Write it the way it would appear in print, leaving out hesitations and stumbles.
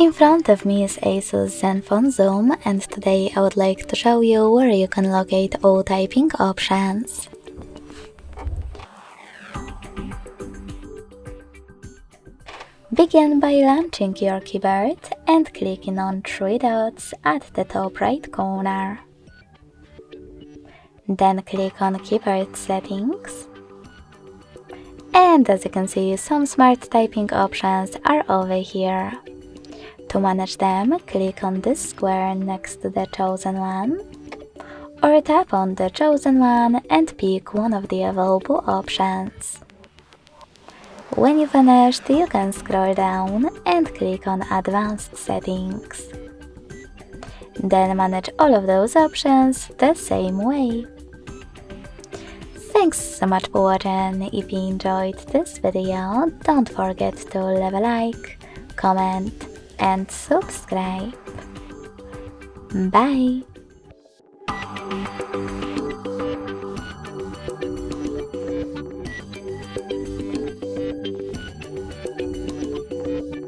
In front of me is ASUS Zenfone Zoom, and today I would like to show you where you can locate all typing options. Begin by launching your keyboard and clicking on three dots at the top right corner. Then click on Keyboard Settings. And as you can see, some smart typing options are over here. To manage them, click on this square next to the chosen one, or tap on the chosen one and pick one of the available options. When you finished, you can scroll down and click on Advanced Settings. Then manage all of those options the same way. Thanks so much for watching. If you enjoyed this video, don't forget to leave a like, comment and subscribe. Bye!